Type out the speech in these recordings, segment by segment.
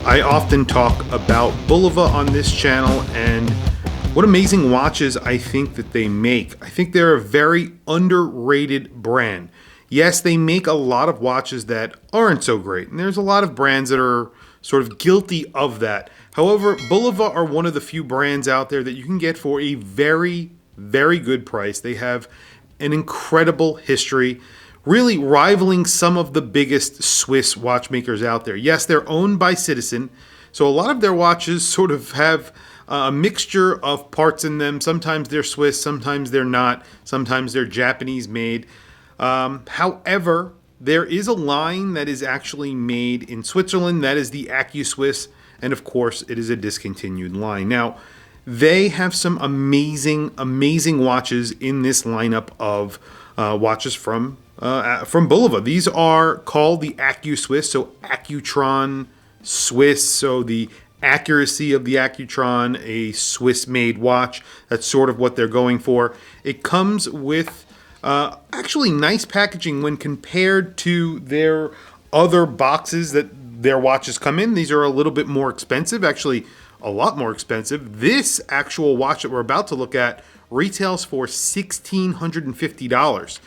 I often talk about Bulova on this channel and what amazing watches I think that they make. I think they're a very underrated brand. Yes, they make a lot of watches that aren't so great, and there's a lot of brands that are sort of guilty of that. However, Bulova are one of the few brands out there that you can get for a very, very good price. They have an incredible history, really rivaling some of the biggest Swiss watchmakers out there. Yes, they're owned by Citizen, so a lot of their watches sort of have a mixture of parts in them. Sometimes they're Swiss, sometimes they're not, sometimes they're Japanese made. However, there is a line that is actually made in Switzerland. That is the Accu-Swiss, and of course, it is a discontinued line. Now, they have some amazing, amazing watches in this lineup of watches from Bulova. These are called the Accu-Swiss, so Accutron Swiss, so the accuracy of the Accutron, a Swiss-made watch. That's sort of what they're going for. It comes with actually nice packaging when compared to their other boxes that their watches come in. These are a little bit more expensive, actually a lot more expensive. This actual watch that we're about to look at retails for $1,650.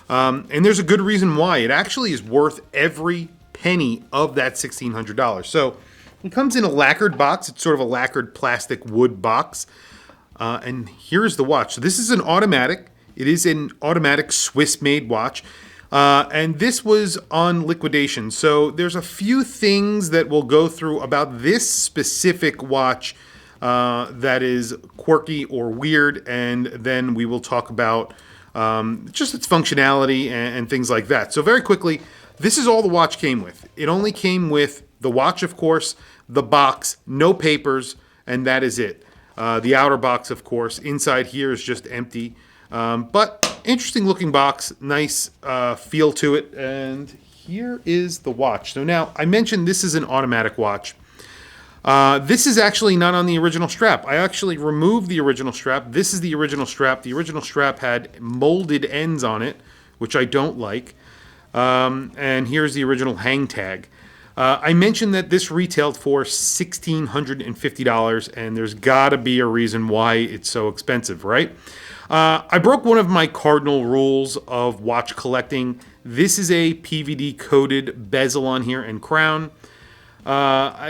And there's a good reason why. It actually is worth every penny of that $1,600. So it comes in a lacquered box. It's sort of a lacquered plastic wood box. And here's the watch. So this is an automatic. It is an automatic Swiss-made watch. And this was on liquidation. So there's a few things that we'll go through about this specific watch that is quirky or weird. And then we will talk about just its functionality and things like that. So very quickly, this is all the watch came with. It only came with the watch, of course, the box, no papers, and that is it. The outer box, of course, inside here is just empty. But interesting looking box, nice feel to it. And here is the watch. So now, I mentioned this is an automatic watch. This is actually not on the original strap. I actually removed the original strap. This is the original strap. The original strap had molded ends on it, which I don't like. And here's the original hang tag. I mentioned that this retailed for $1,650, and there's got to be a reason why it's so expensive, right? I broke one of my cardinal rules of watch collecting. This is a PVD coated bezel on here and crown.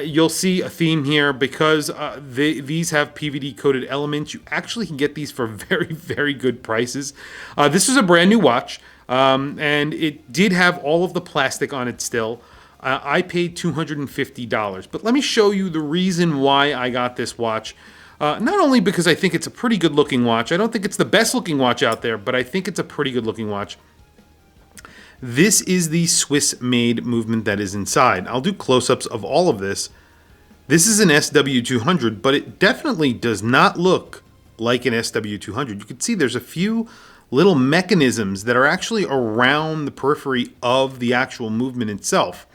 You'll see a theme here because these have PVD coated elements. You actually can get these for very, very good prices. This is a brand new watch, and it did have all of the plastic on it still. I paid $250, but let me show you the reason why I got this watch. Not only because I think it's a pretty good looking watch. I don't think it's the best looking watch out there, but I think it's a pretty good looking watch. This is the Swiss-made movement that is inside. I'll do close-ups of all of this. This is an SW200, but it definitely does not look like an SW200. You can see there's a few little mechanisms that are actually around the periphery of the actual movement itself.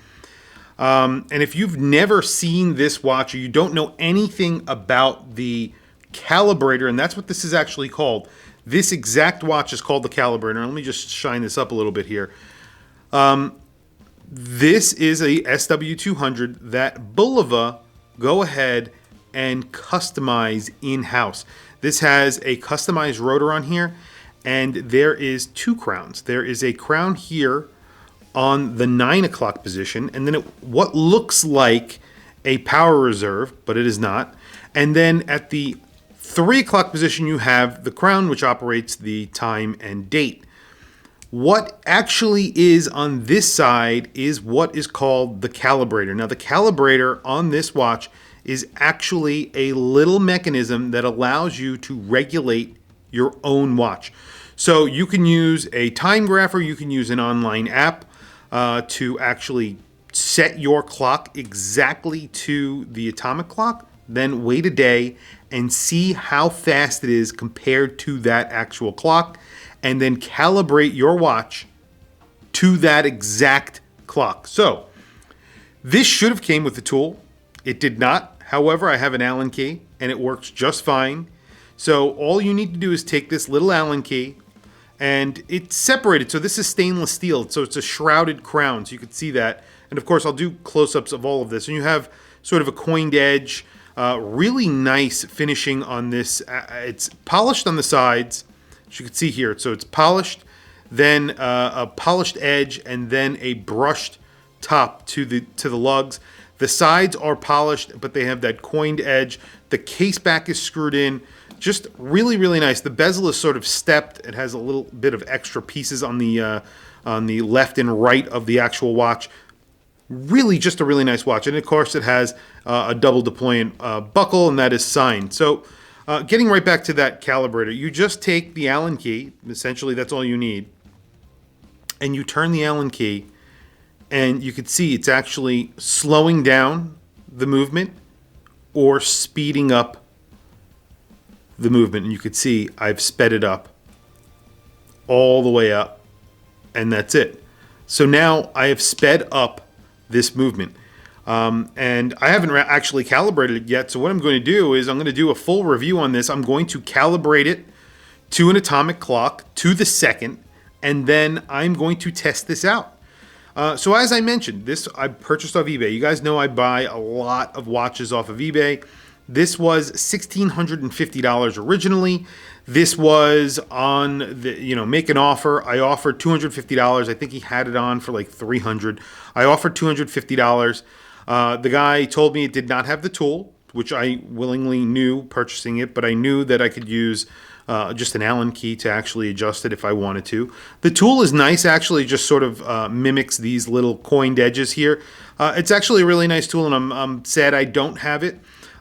And if you've never seen this watch or you don't know anything about the calibrator, and that's what this is actually called, this exact watch is called the calibrator. Let me just shine this up a little bit here. This is a SW200 that Bulova go ahead and customize in-house. This has a customized rotor on here, and there is two crowns. There is a crown here on the 9 o'clock position, and then what looks like a power reserve, but it is not. And then at the 3 o'clock position, you have the crown, which operates the time and date. What actually is on this side is what is called the calibrator. Now, the calibrator on this watch is actually a little mechanism that allows you to regulate your own watch. So you can use a time grapher, you can use an online app to actually set your clock exactly to the atomic clock, then wait a day and see how fast it is compared to that actual clock, and then calibrate your watch to that exact clock. So this should have came with the tool. It did not. However, I have an Allen key and it works just fine. So all you need to do is take this little Allen key, and it's separated. So this is stainless steel. So it's a shrouded crown. So you can see that. And of course, I'll do close-ups of all of this. And you have sort of a coined edge. Really nice finishing on this. It's polished on the sides, as you can see here. So it's polished, then a polished edge, and then a brushed top to the lugs. The sides are polished, but they have that coined edge. The case back is screwed in. Just really, really nice. The bezel is sort of stepped. It has a little bit of extra pieces on the left and right of the actual watch. Really just a really nice watch. And of course it has a double deployant buckle, and that is signed. So getting right back to that calibrator, you just take the Allen key, essentially that's all you need, and you turn the Allen key, and you can see it's actually slowing down the movement or speeding up the movement. And you can see I've sped it up all the way up, and that's it. So now I have sped up this movement. And I haven't actually calibrated it yet. So what I'm going to do is I'm going to do a full review on this. I'm going to calibrate it to an atomic clock to the second, and then I'm going to test this out. So as I mentioned, this I purchased off eBay. You guys know I buy a lot of watches off of eBay. This was $1,650 originally. This was on the, make an offer. I offered $250. I think he had it on for like $300. I offered $250. The guy told me it did not have the tool, which I willingly knew purchasing it, but I knew that I could use just an Allen key to actually adjust it if I wanted to. The tool is nice, actually, just sort of mimics these little coined edges here. It's actually a really nice tool, and I'm sad I don't have it.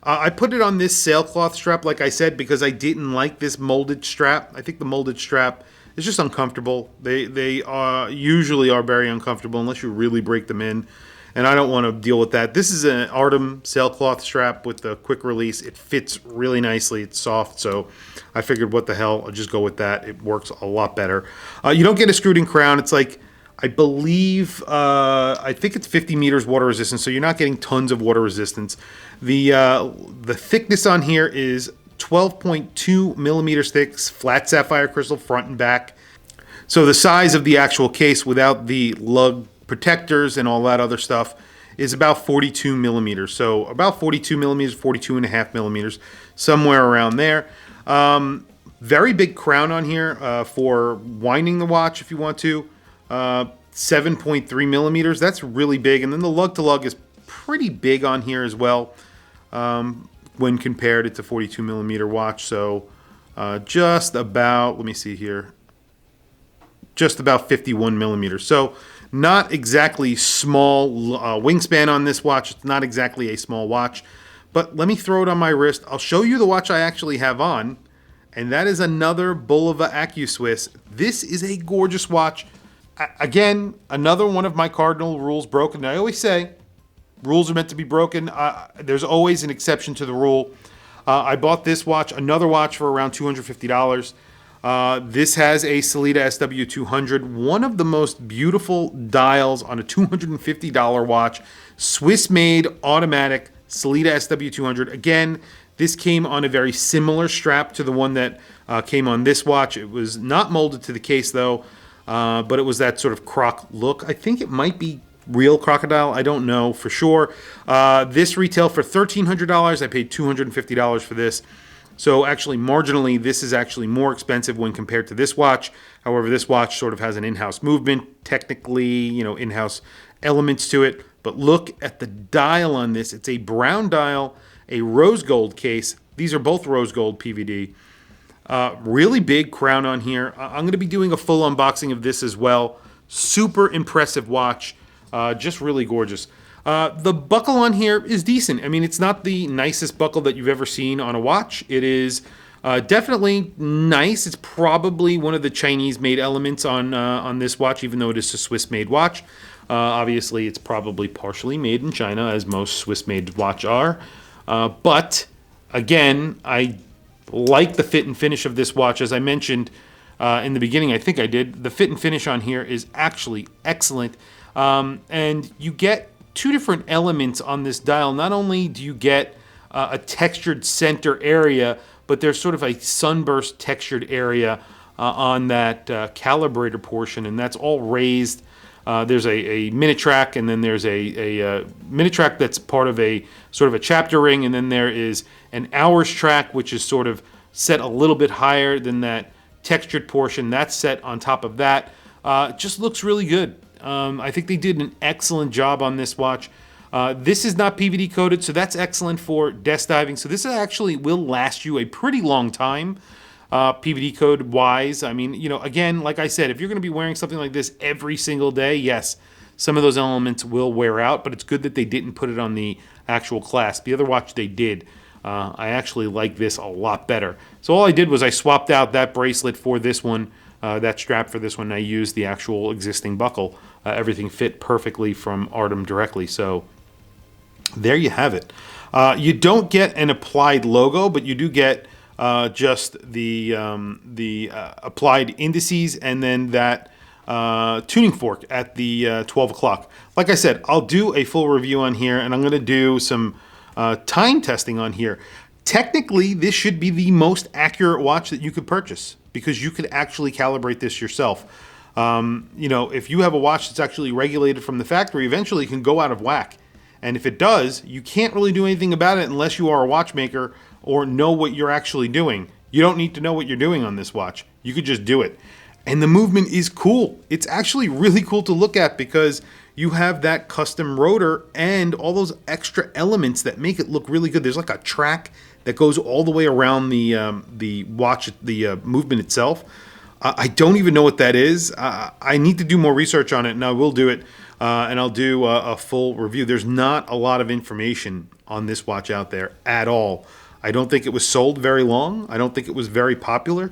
I put it on this sailcloth strap, like I said, because I didn't like this molded strap. I think the molded strap is just uncomfortable. They usually are very uncomfortable unless you really break them in, and I don't want to deal with that. This is an Artem sailcloth strap with a quick release. It fits really nicely. It's soft, so I figured, what the hell, I'll just go with that. It works a lot better. You don't get a screwed-in crown. It's like, I believe, I think it's 50 meters water resistance, so you're not getting tons of water resistance. The thickness on here is 12.2 millimeters thick, flat sapphire crystal front and back. So the size of the actual case without the lug protectors and all that other stuff is about 42 millimeters. So about 42 millimeters, 42 and a half millimeters, somewhere around there. Very big crown on here for winding the watch if you want to. 7.3 millimeters. That's really big. And then the lug to lug is pretty big on here as well when compared. It's a 42 millimeter watch. So just about, let me see here, just about 51 millimeters. So not exactly small wingspan on this watch. It's not exactly a small watch. But let me throw it on my wrist. I'll show you the watch I actually have on. And that is another Bulova Accu-Swiss. This is a gorgeous watch. Again, another one of my cardinal rules broken. I always say rules are meant to be broken. There's always an exception to the rule. I bought this watch, another watch, for around $250. This has a Sellita SW200, one of the most beautiful dials on a $250 watch. Swiss-made automatic Sellita SW200. Again, this came on a very similar strap to the one that came on this watch. It was not molded to the case, though. But it was that sort of croc look. I think it might be real crocodile. I don't know for sure. This retailed for $1,300. I paid $250 for this. So actually, marginally, this is actually more expensive when compared to this watch. However, this watch sort of has an in-house movement, technically, in-house elements to it. But look at the dial on this. It's a brown dial, a rose gold case. These are both rose gold PVD. Really big crown on here. I'm going to be doing a full unboxing of this as well. Super impressive watch. Just really gorgeous. The buckle on here is decent. I mean, it's not the nicest buckle that you've ever seen on a watch. It is definitely nice. It's probably one of the Chinese-made elements on this watch, even though it is a Swiss-made watch. Obviously, it's probably partially made in China, as most Swiss-made watch are. But, again, I like the fit and finish of this watch. As I mentioned in the beginning, I think I did, the fit and finish on here is actually excellent. And you get two different elements on this dial. Not only do you get a textured center area, but there's sort of a sunburst textured area on that calibrator portion, and that's all raised There's a minute track, and then there's a minute track that's part of a sort of a chapter ring, and then there is an hours track, which is sort of set a little bit higher than that textured portion. That's set on top of that. Just looks really good. I think they did an excellent job on this watch. This is not PVD coated, so that's excellent for desk diving. So this actually will last you a pretty long time, PVD code wise. I mean, you know, again, like I said, if you're going to be wearing something like this every single day, yes, some of those elements will wear out, but it's good that they didn't put it on the actual clasp. The other watch they did. I actually like this a lot better. So all I did was I swapped out that bracelet for this one, that strap for this one. I used the actual existing buckle. Everything fit perfectly from Artem directly. So there you have it. You don't get an applied logo, but you do get just the applied indices and then that tuning fork at the 12 o'clock. Like I said, I'll do a full review on here, and I'm going to do some time testing on here. Technically, this should be the most accurate watch that you could purchase because you could actually calibrate this yourself. You know, if you have a watch that's actually regulated from the factory, eventually it can go out of whack. And if it does, you can't really do anything about it unless you are a watchmaker or know what you're actually doing. You don't need to know what you're doing on this watch. You could just do it. And the movement is cool. It's actually really cool to look at because you have that custom rotor and all those extra elements that make it look really good. There's like a track that goes all the way around the watch, the movement itself. I don't even know what that is. I need to do more research on it, and I will do it. And I'll do a full review. There's not a lot of information on this watch out there at all. I don't think it was sold very long. I don't think it was very popular.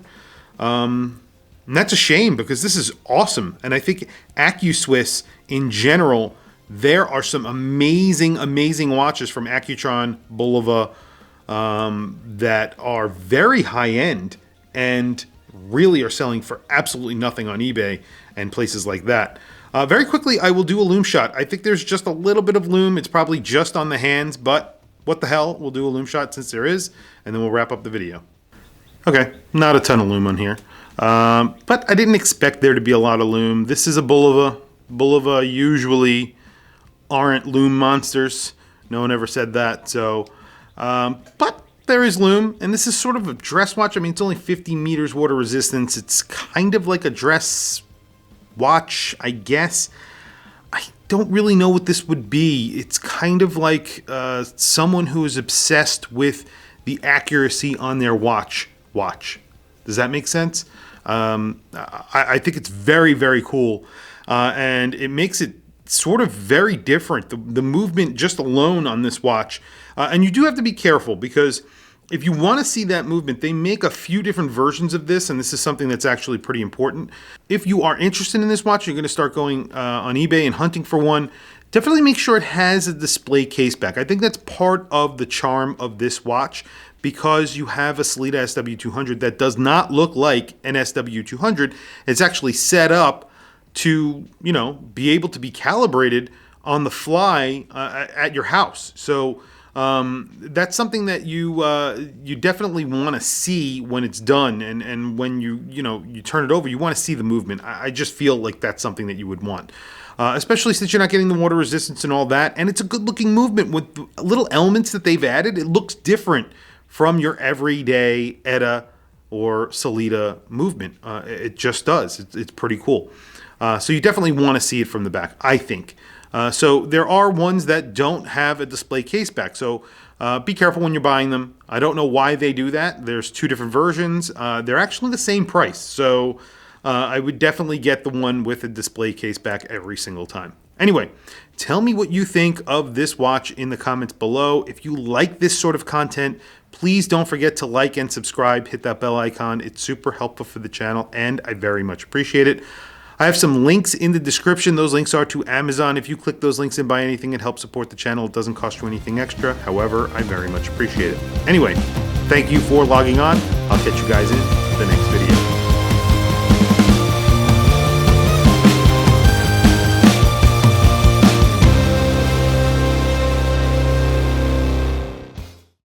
And that's a shame because this is awesome. And I think Accu-Swiss in general, there are some amazing, amazing watches from Accutron, Bulova, that are very high end and really are selling for absolutely nothing on eBay and places like that. Very quickly, I will do a lume shot. I think there's just a little bit of lume. It's probably just on the hands, but what the hell? We'll do a lume shot since there is, and then we'll wrap up the video. Okay, not a ton of lume on here. But I didn't expect there to be a lot of lume. This is a Bulova. Bulova usually aren't lume monsters. No one ever said that. So, but there is lume, and this is sort of a dress watch. I mean, it's only 50 meters water resistance. It's kind of like a dress watch, I guess. I don't really know what this would be. It's kind of like someone who is obsessed with the accuracy on their watch. Does that make sense? I think it's very, very cool. And it makes it sort of very different. The movement just alone on this watch. And you do have to be careful because if you want to see that movement, they make a few different versions of this, and this is something that's actually pretty important. If you are interested in this watch, you're going to start going on eBay and hunting for one. Definitely make sure it has a display case back. I think that's part of the charm of this watch because you have a Sellita SW200 that does not look like an SW200. It's actually set up to, you know, be able to be calibrated on the fly at your house. So that's something that you definitely want to see when it's done, and when you turn it over, you want to see the movement. I just feel like that's something that you would want, especially since you're not getting the water resistance and all that, and it's a good looking movement with little elements that they've added. It looks different from your everyday Etta or Sellita movement. It just does. It's pretty cool. So you definitely want to see it from the back, I think. So there are ones that don't have a display case back. So be careful when you're buying them. I don't know why they do that. There's two different versions. They're actually the same price. So I would definitely get the one with a display case back every single time. Anyway, tell me what you think of this watch in the comments below. If you like this sort of content, please don't forget to like and subscribe. Hit that bell icon. It's super helpful for the channel, and I very much appreciate it. I have some links in the description. Those links are to Amazon. If you click those links and buy anything, it helps support the channel. It doesn't cost you anything extra. However, I very much appreciate it. Anyway, thank you for logging on. I'll catch you guys in the next video.